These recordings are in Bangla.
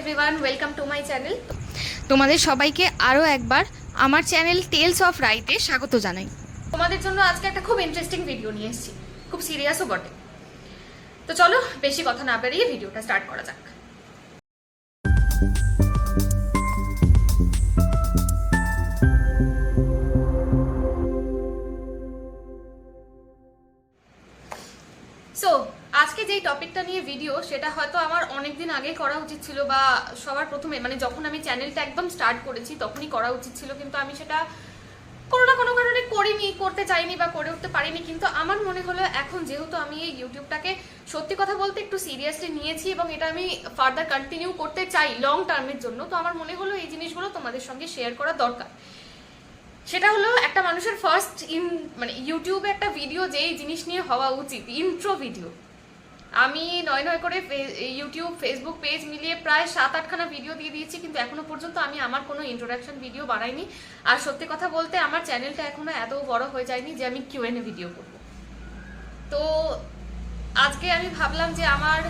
Everyone, welcome to my channel. তোমাদের সবাইকে আরও একবার আমার চ্যানেল টেলস অফ রাইতে স্বাগত জানাই। তোমাদের জন্য আজকে একটা খুব ইন্টারেস্টিং ভিডিও নিয়ে এসেছি, খুব সিরিয়াসও বটে। তো চলো বেশি কথা না বেরিয়ে ভিডিওটা স্টার্ট করা যাক। সো আজকে যেই টপিকটা নিয়ে ভিডিও, সেটা হয়তো আমার অনেকদিন আগে করা উচিত ছিল, বা সবার প্রথমে মানে যখন আমি চ্যানেলটা একদম স্টার্ট করেছি তখনই করা উচিত ছিল, কিন্তু আমি সেটা কোনো না কোনো কারণে করিনি, করতে চাইনি বা করে উঠতে পারিনি। কিন্তু আমার মনে হলো এখন যেহেতু আমি এই ইউটিউবটাকে সত্যি কথা বলতে একটু সিরিয়াসলি নিয়েছি এবং এটা আমি ফার্দার কন্টিনিউ করতে চাই লং টার্মের জন্য, তো আমার মনে হলো এই জিনিসগুলো তোমাদের সঙ্গে শেয়ার করা দরকার। সেটা হলো একটা মানুষের ফার্স্ট মানে ইউটিউবে একটা ভিডিও যেই জিনিস নিয়ে হওয়া উচিত, ইন্ট্রো ভিডিও। আমি নয় নয় করে ইউটিউব ফেসবুক পেজ মিলিয়ে প্রায় 7-8খানা ভিডিও দিয়ে দিয়েছি, কিন্তু এখনো পর্যন্ত আমি আমার কোনো ইন্ট্রোডাকশন ভিডিও বানাইনি। আর সত্যি কথা বলতে আমার চ্যানেলটা এখনো এত বড় হয়ে যায়নি যে আমি কিউএনএ ভিডিও করব। তো আজকে আমি ভাবলাম যে আমার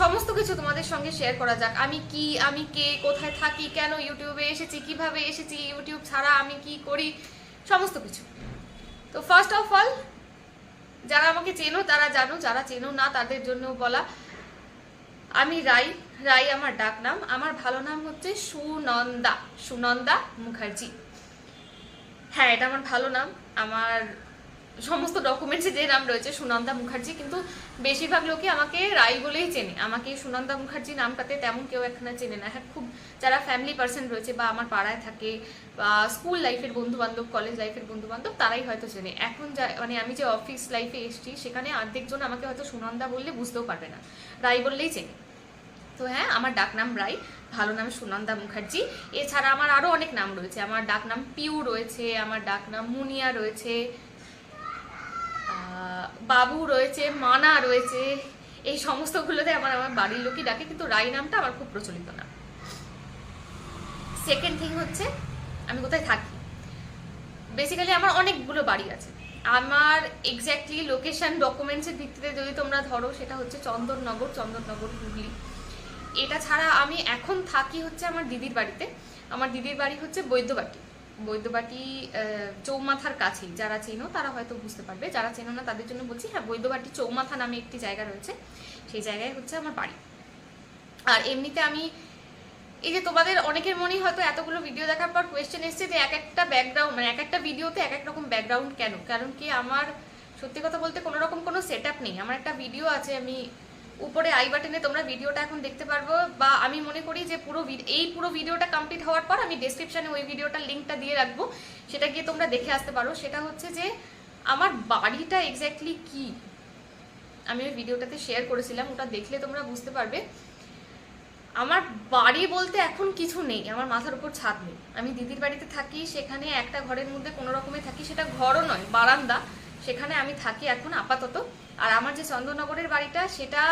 সমস্ত কিছু তোমাদের সঙ্গে শেয়ার করা যাক। আমি কে, কোথায় থাকি, কেন ইউটিউবে এসেছি, কিভাবে এসেছি, ইউটিউব ছাড়া আমি কি করি, সমস্ত কিছু। তো ফার্স্ট অফ অল, যারা আমাকে চেনো তারা জানো, যারা চেনো না তাদের জন্য বলা, আমি রাই আমার ডাক নাম। আমার ভালো নাম হচ্ছে সুনন্দা মুখার্জি। হ্যাঁ, এটা আমার ভালো নাম। আমার সমস্ত ডকুমেন্টসে যে নাম রয়েছে সুনন্দা মুখার্জি, কিন্তু বেশিরভাগ লোকই আমাকে রাই বলেই চেনে। আমাকে সুনন্দা মুখার্জি নামটাতে তেমন কেউ এখানে চেনে না। হ্যাঁ, খুব যারা ফ্যামিলি পার্সন রয়েছে বা আমার পাড়ায় থাকে বা স্কুল লাইফের বন্ধু বান্ধব, কলেজ লাইফের বন্ধু বান্ধব, তারাই হয়তো চেনে। এখন মানে আমি যে অফিস লাইফে এসেছি সেখানে অর্ধেকজন আমাকে হয়তো সুনন্দা বললে বুঝতেও পারবে না, রাই বললেই চেনে। তো হ্যাঁ, আমার ডাক নাম রাই, ভালো নাম সুনন্দা মুখার্জি। এছাড়া আমার আরো অনেক নাম রয়েছে। আমার ডাক নাম পিউ রয়েছে, আমার ডাক নাম মুনিয়া রয়েছে, বাবু রয়েছে, মানা রয়েছে। এই সমস্তগুলোতে আমার বাড়ির লোকই ডাকে, কিন্তু রাই নামটা আমার খুব প্রচলিত নাম। সেকেন্ড থিং হচ্ছে আমি কোথায় থাকি। বেসিক্যালি আমার অনেকগুলো বাড়ি আছে। আমার এক্স্যাক্টলি লোকেশন ডকুমেন্টসের ভিত্তিতে যদি তোমরা ধরো, সেটা হচ্ছে চন্দননগর হুগলি। এটা ছাড়া আমি এখন থাকি হচ্ছে আমার দিদির বাড়িতে। আমার দিদির বাড়ি হচ্ছে বৈদ্যবাটি চৌমাথার কাছেই। যারা চেনো তারা হয়তো বুঝতে পারবে, যারা চেনো না তাদের জন্য বলছি। হ্যাঁ, বৈদ্যবাটি চৌমাথা নামে একটি জায়গা রয়েছে, সেই জায়গায় হচ্ছে আমার বাড়ি। আর এমনিতে আমি এই যে তোমাদের অনেকের মনেই হয়তো এতগুলো ভিডিও দেখার পর কোয়েশ্চেন এসছে যে এক একটা ব্যাকগ্রাউন্ড, মানে এক একটা ভিডিওতে এক এক রকম ব্যাকগ্রাউন্ড কেন। কারণ কি, আমার সত্যি কথা বলতে কোনো রকম কোনো সেট আপ নেই। আমার একটা ভিডিও আছে, আমি উপরে আই বাটনে তোমরা ভিডিওটা এখন দেখতে পারবো, বা আমি মনে করি যে পুরো ভিডিওটা কমপ্লিট হওয়ার পর আমি ডেসক্রিপশনে ওই ভিডিওটার লিঙ্কটা দিয়ে রাখবো, সেটা গিয়ে তোমরা দেখে আসতে পারো। সেটা হচ্ছে যে আমার বাড়িটা এক্স্যাক্টলি কি আমি ওই ভিডিওটাতে শেয়ার করেছিলাম, ওটা দেখলে তোমরা বুঝতে পারবে। আমার বাড়ি বলতে এখন কিছু নেই, আমার মাথার উপর ছাদ নেই। আমি দিদির বাড়িতে থাকি, সেখানে একটা ঘরের মধ্যে কোনো রকমে থাকি, সেটা ঘরও নয়, বারান্দা, সেখানে আমি থাকি এখন আপাতত। আর আমার যে চন্দননগরের বাড়িটা, সেটা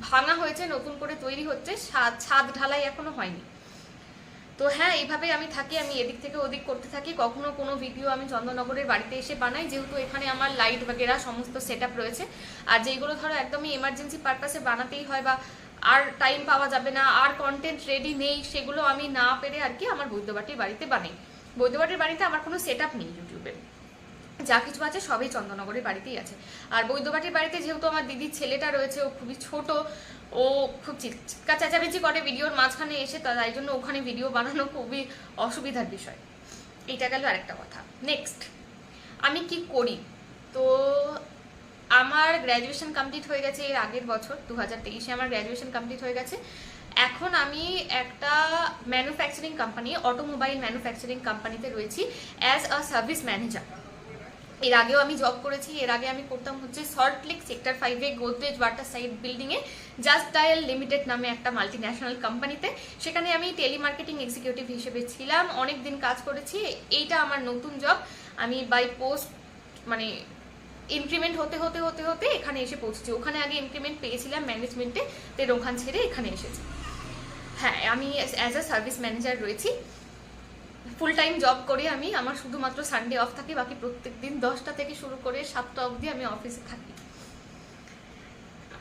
ভাঙা হয়েছে, নতুন করে তৈরি হচ্ছে, ছাদ ঢালাই এখনো হয়নি। তো হ্যাঁ, এইভাবে আমি থাকি, আমি এদিক থেকে ওদিক করতে থাকি। কখনো কোনো ভিডিও আমি চন্দননগরের বাড়িতে এসে বানাই, যেহেতু এখানে আমার লাইট বাগেরা সমস্ত সেট আপ রয়েছে। আর যেইগুলো ধরো একদমই এমার্জেন্সি পারপাসে বানাতেই হয়, বা আর টাইম পাওয়া যাবে না, আর কন্টেন্ট রেডি নেই, সেগুলো আমি না পেরে আর কি আমার বৈদ্যবাটির বাড়িতে বানাই। বৈদ্যবাটির বাড়িতে আমার কোনো সেট আপ নেই ইউটিউবে, যা কিছু আছে সবই চন্দননগরের বাড়িতেই আছে। আর বৈদ্যবাটির বাড়িতে যেহেতু আমার দিদির ছেলেটা রয়েছে, ও খুবই ছোট, ও খুব চিৎকার চেঁচামেচি করে ভিডিওর মাঝখানে এসে, তাই জন্য ওখানে ভিডিও বানানো খুবই অসুবিধার বিষয়। এইটা গেল আরেকটা কথা। নেক্সট, আমি কি করি। তো আমার গ্র্যাজুয়েশন কমপ্লিট হয়ে গেছে এর আগের বছর, 2023-এ আমার গ্র্যাজুয়েশন কমপ্লিট হয়ে গেছে। এখন আমি একটা ম্যানুফ্যাকচারিং কোম্পানি, অটোমোবাইল ম্যানুফ্যাকচারিং কোম্পানিতে রয়েছি অ্যাজ আ সার্ভিস ম্যানেজার। এর আগেও আমি জব করেছি। এর আগে আমি করতাম হচ্ছে সল্টলেক সেক্টর 5-এ গোদরেজ ওয়াটার সাইড বিল্ডিংয়ে জাস্ট ডায়াল লিমিটেড নামে একটা মাল্টি ন্যাশনাল কোম্পানিতে। সেখানে আমি টেলিমার্কেটিং এক্সিকিউটিভ হিসেবে ছিলাম, অনেক দিন কাজ করেছি। এইটা আমার নতুন জব। আমি বাই পোস্ট মানে ইনক্রিমেন্ট হতে হতে হতে হতে এখানে এসে পৌঁছেছি। ওখানে আগে ইনক্রিমেন্ট পেয়েছিলাম ম্যানেজমেন্টে, তো ওখান ছেড়ে এখানে এসেছি। হ্যাঁ, আমি অ্যাজ আ সার্ভিস ম্যানেজার রয়েছি, ফুল টাইম জব করি আমি। আমার শুধুমাত্র সানডে অফ থাকে, বাকি প্রত্যেক দিন 10টা থেকে শুরু করে 7টা অবধি আমি অফিসে থাকি।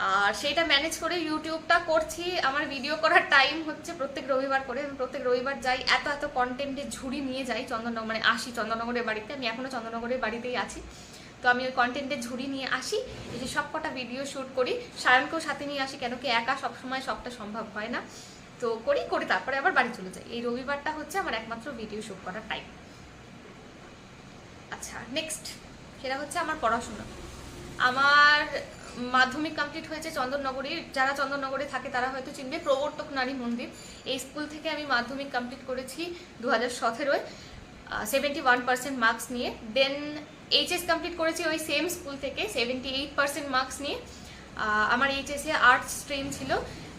আর সেইটা ম্যানেজ করে ইউটিউবটা করছি। আমার ভিডিও করার টাইম হচ্ছে প্রত্যেক রবিবার করে, আমি প্রত্যেক রবিবার যাই, এত এত কন্টেন্টের ঝুড়ি নিয়ে যাই চন্দননগর, মানে আসি চন্দননগরের বাড়িতে, আমি এখনও চন্দননগরের বাড়িতেই আছি। তো আমি ওই কন্টেন্টের ঝুড়ি নিয়ে আসি, এই যে সব কটা ভিডিও শ্যুট করি, সায়নকেও সাথে নিয়ে আসি, কেন কি একা সবসময় সবটা সম্ভব হয় না। তো করে তারপরে আবার বাড়ি চলে যাই। এই রবিবারটা হচ্ছে আমার একমাত্র ভিডিও শ্যুট করার টাইম। আচ্ছা, নেক্সট সেটা হচ্ছে আমার পড়াশোনা। আমার মাধ্যমিক কমপ্লিট হয়েছে চন্দননগরে। যারা চন্দননগরে থাকে তারা হয়তো চিনবে প্রবর্তক নারী মন্দির, এই স্কুল থেকে আমি মাধ্যমিক কমপ্লিট করেছি 2017-য় 71% মার্কস নিয়ে। দেন এইচএস কমপ্লিট করেছি ওই সেম স্কুল থেকে 78% মার্কস নিয়ে। আমার এইচএসে আর্টস স্ট্রিম ছিল,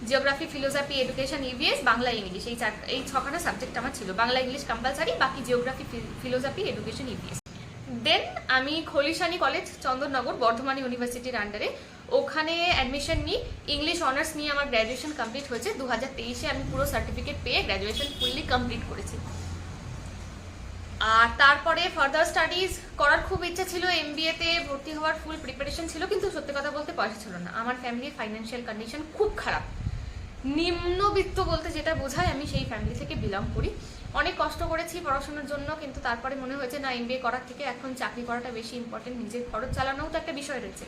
geography, philosophy, education, EVS, Bangla, English, এই ছখানা সাবজেক্ট আমার ছিল। বাংলা ইংলিশ কম্পালসারি, বাকি জিওগ্রাফি, ফিলোসফি, এডুকেশন, ইভিএস। দেন আমি খলিশানি কলেজ চন্দননগর বর্ধমান ইউনিভার্সিটির আন্ডারে ওখানে অ্যাডমিশন নিই, ইংলিশ অনার্স নিয়ে আমার গ্র্যাজুয়েশন কমপ্লিট হয়েছে। 2023-এ আমি পুরো সার্টিফিকেট পেয়ে গ্র্যাজুয়েশন ফুললি কমপ্লিট করেছি। আর তারপরে ফার্দার স্টাডিজ করার খুব ইচ্ছা ছিল, এমবিএতে ভর্তি হওয়ার ফুল প্রিপারেশন ছিল, কিন্তু সত্যি কথা বলতে পয়সা ছিল না। আমার ফ্যামিলির ফাইন্যান্সিয়াল কন্ডিশন খুব খারাপ, নিম্নবিত্ত বলতে যেটা বোঝায়, আমি সেই ফ্যামিলি থেকে বিলং করি। অনেক কষ্ট করেছি পড়াশোনার জন্য, কিন্তু তারপরে মনে হয়েছে না, এমবিএ করার থেকে এখন চাকরি করাটা বেশি ইম্পর্টেন্ট, নিজের খরচ চালানোও তো একটা বিষয় রয়েছে।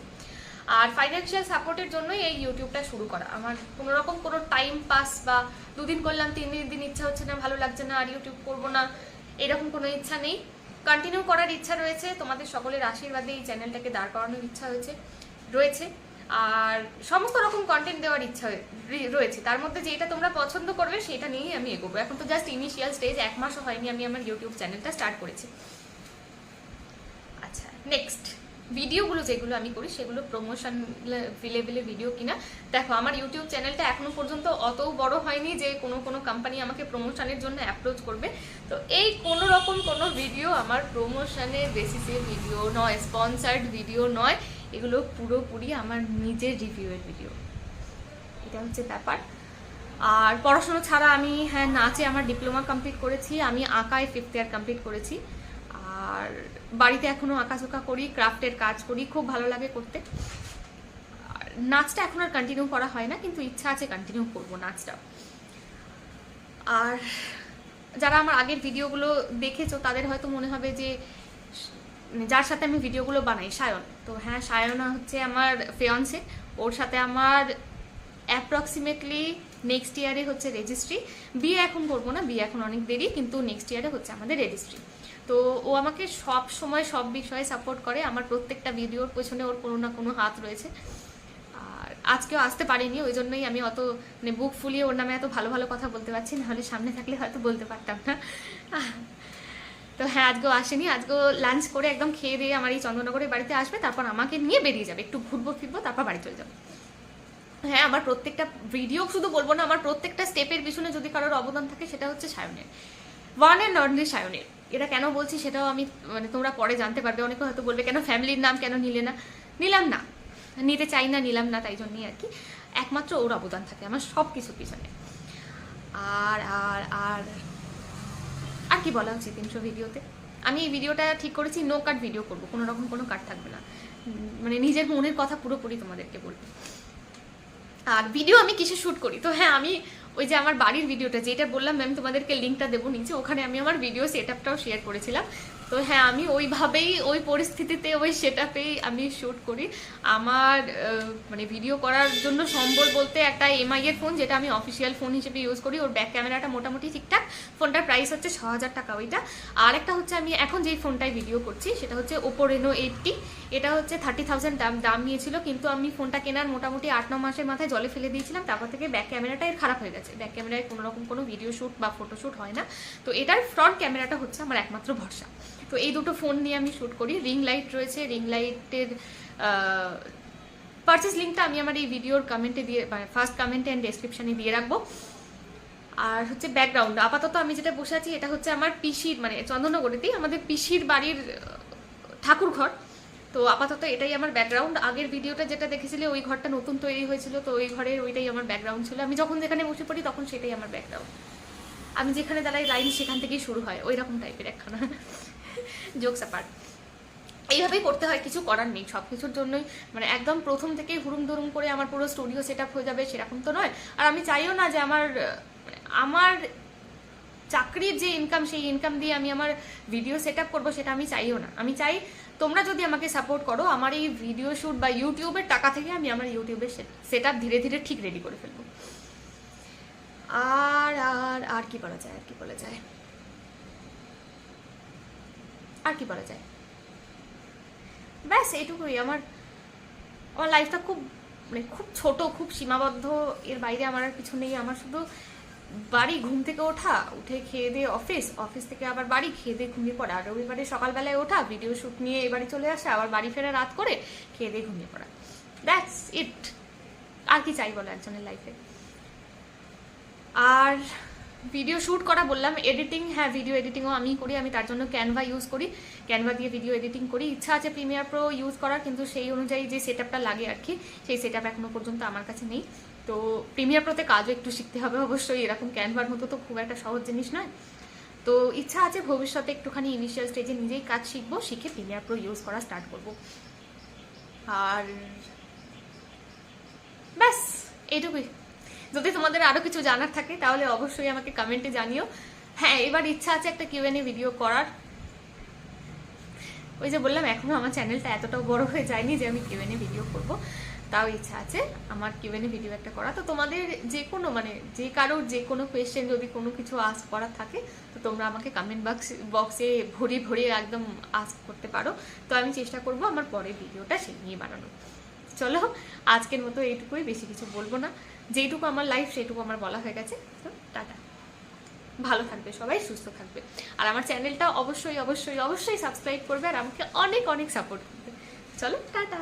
আর ফাইন্যান্সিয়াল সাপোর্টের জন্যই এই ইউটিউবটা শুরু করা। আমার কোনোরকম কোনো টাইম পাস বা দুদিন করলাম, 3 দিন ইচ্ছা হচ্ছে না, ভালো লাগছে না, আর ইউটিউব করবো না, এরকম কোনো ইচ্ছা নেই। কন্টিনিউ করার ইচ্ছা রয়েছে, তোমাদের সকলের আশীর্বাদে এই চ্যানেলটাকে দাঁড় করানোর ইচ্ছা রয়েছে। আর সমস্ত রকম কন্টেন্ট দেওয়ার ইচ্ছা রয়েছে, তার মধ্যে যেটা তোমরা পছন্দ করবে সেটা নিয়েই আমি এগোবো। এখন তো জাস্ট ইনিশিয়াল স্টেজ, 1 মাসও হয়নি আমি আমার ইউটিউব চ্যানেলটা স্টার্ট করেছি। আচ্ছা, নেক্সট ভিডিওগুলো যেগুলো আমি করি সেগুলো প্রমোশন লেভেলের ভিডিও কিনা। দেখো, আমার ইউটিউব চ্যানেলটা এখনো পর্যন্ত অত বড় হয়নি যে কোনো কোম্পানি আমাকে প্রমোশনের জন্য অ্যাপ্রোচ করবে। তো এই কোনো রকম কোনো ভিডিও আমার প্রমোশনের বেসিসে ভিডিও নয়, স্পন্সার্ড ভিডিও নয়, এগুলো পুরোপুরি আমার নিজের রিভিউয়ের ভিডিও। এটা হচ্ছে ব্যাপার। আর পড়াশোনা ছাড়া আমি নাচে আমার ডিপ্লোমা কমপ্লিট করেছি, আমি আঁকায় 5th ইয়ার কমপ্লিট করেছি। আর বাড়িতে এখনও আঁকাঝোঁকা করি, ক্রাফটের কাজ করি, খুব ভালো লাগে করতে। আর নাচটা এখন আর কন্টিনিউ করা হয় না, কিন্তু ইচ্ছা আছে কন্টিনিউ করবো নাচটা। আর যারা আমার আগের ভিডিওগুলো দেখেছো তাদের হয়তো মনে হবে যে যার সাথে আমি ভিডিওগুলো বানাই সায়ন, তো হ্যাঁ, সায়না হচ্ছে আমার ফিয়ান্সে, ওর সাথে আমার অ্যাপ্রক্সিমেটলি নেক্সট ইয়ারে হচ্ছে রেজিস্ট্রি। বিয়ে এখন করবো না, বিয়ে এখন অনেক দেরি, কিন্তু নেক্সট ইয়ারে হচ্ছে আমাদের রেজিস্ট্রি। তো ও আমাকে সব সময় সব বিষয়ে সাপোর্ট করে, আমার প্রত্যেকটা ভিডিওর পেছনে ওর কোনো না কোনো হাত রয়েছে। আর আজকেও আসতে পারিনি, ওই জন্যই আমি অত মানে বুক ফুলিয়ে ওর নামে এত ভালো ভালো কথা বলতে পারছি, নাহলে সামনে থাকলে হয়তো বলতে পারতাম না। তো হ্যাঁ, আজকেও আসেনি, আজকেও লাঞ্চ করে একদম খেয়ে দিয়ে আমার এই চন্দননগরের বাড়িতে আসবে, তারপর আমাকে নিয়ে বেরিয়ে যাবে, একটু ঘুরবো ফিরবো, তারপর বাড়ি চলে যাবো। হ্যাঁ, আমার প্রত্যেকটা ভিডিও শুধু বলবো না, আমার প্রত্যেকটা স্টেপের পিছনে যদি কারোর অবদান থাকে সেটা হচ্ছে সায়নের, ওয়ান অ্যান্ড অনলি সায়নের। এটা কেন বলছি সেটাও আমি মানে তোমরা পরে জানতে পারবে। অনেকে হয়তো বলবে কেন ফ্যামিলির নাম কেন নিলে না, নিলাম না, নিতে চাই না, নিলাম না, তাই জন্যই আর কি। একমাত্র ওর অবদান থাকে আমার সব কিছুর পিছনে। আর আর আর আর কি বলা উচিত ইন্ট্রো ভিডিওতে? আমি এই ভিডিওটা ঠিক করেছি নো কাট ভিডিও করবো, কোনো রকম কোনো কাট থাকবে না, মানে নিজের মনের কথা পুরোপুরি তোমাদেরকে বলবো। আর ভিডিও আমি কিসে শ্যুট করি, তো হ্যাঁ, আমি ওই যে আমার বাড়ির ভিডিওটা যেটা বললাম ম্যাম তোমাদেরকে লিঙ্কটা দেবো নিচে, ওখানে আমি আমার ভিডিও সেট আপটাও শেয়ার করেছিলাম। তো হ্যাঁ, আমি ওইভাবেই ওই পরিস্থিতিতে ওই সেট আপেই আমি শ্যুট করি। আমার মানে ভিডিও করার জন্য সম্বল বলতে একটা এমআই এর ফোন, যেটা আমি অফিসিয়াল ফোন হিসেবে ইউজ করি, ওর ব্যাক ক্যামেরাটা মোটামুটি ঠিকঠাক, ফোনটার প্রাইস হচ্ছে 6000 টাকা ওইটা। আর একটা হচ্ছে আমি এখন যেই ফোনটায় ভিডিও করছি সেটা হচ্ছে ওপো রেনো 80, এটা হচ্ছে 30,000 দাম নিয়েছিল, কিন্তু আমি ফোনটা কেনার মোটামুটি 8-9 মাসের মাথায় জলে ফেলে দিয়েছিলাম। তারপর থেকে ব্যাক ক্যামেরাটা এর খারাপ হয়ে গেছে, ব্যাক ক্যামেরায় কোনো রকম কোনো ভিডিও শ্যুট বা ফটোশ্যুট হয় না। তো এটার ফ্রন্ট ক্যামেরাটা হচ্ছে আমার একমাত্র ভরসা। তো এই দুটো ফোন নিয়ে আমি শ্যুট করি। রিং লাইট রয়েছে, রিং লাইটের পারচেস লিঙ্কটা আমি আমার এই ভিডিওর কমেন্টে দিয়ে, ফার্স্ট কমেন্টে অ্যান্ড ডেসক্রিপশানে দিয়ে রাখবো। আর হচ্ছে ব্যাকগ্রাউন্ড, আপাতত আমি যেটা বসে আছি এটা হচ্ছে আমার পিসির, মানে চন্দননগরেতেই আমাদের পিসির বাড়ির ঠাকুর ঘর। তো আপাতত এটাই আমার ব্যাকগ্রাউন্ড। আগের ভিডিওটা যেটা দেখেছিলে ওই ঘরটা নতুন তৈরি হয়েছিল, তো ওই ঘরের ওইটাই আমার ব্যাকগ্রাউন্ড ছিল। আমি যখন যেখানে বসে পড়ি তখন সেটাই আমার ব্যাকগ্রাউন্ড। আমি যেখানে দাঁড়াই লাইন সেখান থেকেই শুরু হয়, ওই রকম টাইপের একখানা জোকস অ্যাপার্ট। এইভাবেই করতে হয়, কিছু করার নেই। সব কিছুর জন্যই মানে একদম প্রথম থেকেই হুড়ুম ধুরুম করে আমার পুরো স্টুডিও সেট আপ হয়ে যাবে সেরকম তো নয়। আর আমি চাইও না যে আমার চাকরির যে ইনকাম, সেই ইনকাম দিয়ে আমি আমার ভিডিও সেট আপ করবো, সেটা আমি চাইও না। আমি চাই তোমরা যদি আমাকে সাপোর্ট করো, আমার এই ভিডিও শ্যুট বা ইউটিউবের টাকা থেকে আমি আমার ইউটিউবের সেট আপ ধীরে ধীরে ঠিক রেডি করে ফেলবো। আর আর আর কি বলা যায়, আর কি বলা যায়, আর কি বলা যায়, ব্যাস এইটুকুই। আমার লাইফটা খুব মানে খুব ছোট, খুব সীমাবদ্ধ, এর বাইরে আমার আর কিছু নেই। আমার শুধু বাড়ি, ঘুম থেকে ওঠা, উঠে খেয়ে দিয়ে অফিস, অফিস থেকে আবার বাড়ি, খেয়ে দিয়ে ঘুমিয়ে পড়া, আর রবিবারে সকালবেলায় ওঠা, ভিডিও শ্যুট নিয়ে এই বাড়ি চলে আসা, আবার বাড়ি ফেরা রাত করে, খেয়ে দিয়ে ঘুমিয়ে পড়া, দ্যাটস ইট। আর কি চাই বলো একজনের লাইফে? আর ভিডিও শ্যুট করা বললাম, এডিটিং, হ্যাঁ ভিডিও এডিটিংও আমি করি। আমি তার জন্য ক্যানভা ইউজ করি, ক্যানভা দিয়ে ভিডিও এডিটিং করি। ইচ্ছা আছে প্রিমিয়ার প্রো ইউজ করার, কিন্তু সেই অনুযায়ী যে সেট আপটা লাগে আর কি, সেই সেট আপ এখনো পর্যন্ত আমার কাছে নেই। তো প্রিমিয়ার প্রোতে কাজও একটু শিখতে হবে অবশ্যই, এরকম ক্যানভার মতো তো খুব একটা সহজ জিনিস নয়। তো ইচ্ছা আছে ভবিষ্যতে একটুখানি ইনিশিয়াল স্টেজে নিজেই কাজ শিখবো, শিখে প্রিমিয়ার প্রো ইউজ করা স্টার্ট করবো। আর ব্যাস এইটুকুই। যদি তোমাদের আরো কিছু জানার থাকে তাহলে অবশ্যই আমাকে কমেন্টে জানিও। হ্যাঁ, এবার ইচ্ছা আছে একটা কিউএনএ ভিডিও করার। ওই যে বললাম, এখনো আমার চ্যানেলটা এতটাও বড় হয়ে যায়নি যে আমি কিউএনএ ভিডিও করব, তাও ইচ্ছা আছে আমার কিউএনএ ভিডিও একটা করা। তো তোমাদের যে কোনো মানে যে কারোর যে কোনো কোয়েশ্চেন, যদি কোনো কিছু আস্ক করার থাকে, তো তোমরা আমাকে কমেন্ট বক্সে ভরিয়ে ভরিয়ে একদম আস্ক করতে পারো। তো আমি চেষ্টা করব আমার পরের ভিডিওটা সেই নিয়ে বানানো। চলো আজকের মতো এইটুকুই, বেশি কিছু বলবো না। যেইটুকু আমার লাইফ সেইটুকু আমার বলা হয়ে গেছে। তো টাটা, ভালো থাকবে সবাই, সুস্থ থাকবে। আর আমার চ্যানেলটা অবশ্যই অবশ্যই অবশ্যই সাবস্ক্রাইব করবে, আর আমাকে অনেক অনেক সাপোর্ট করবে। চলো টাটা।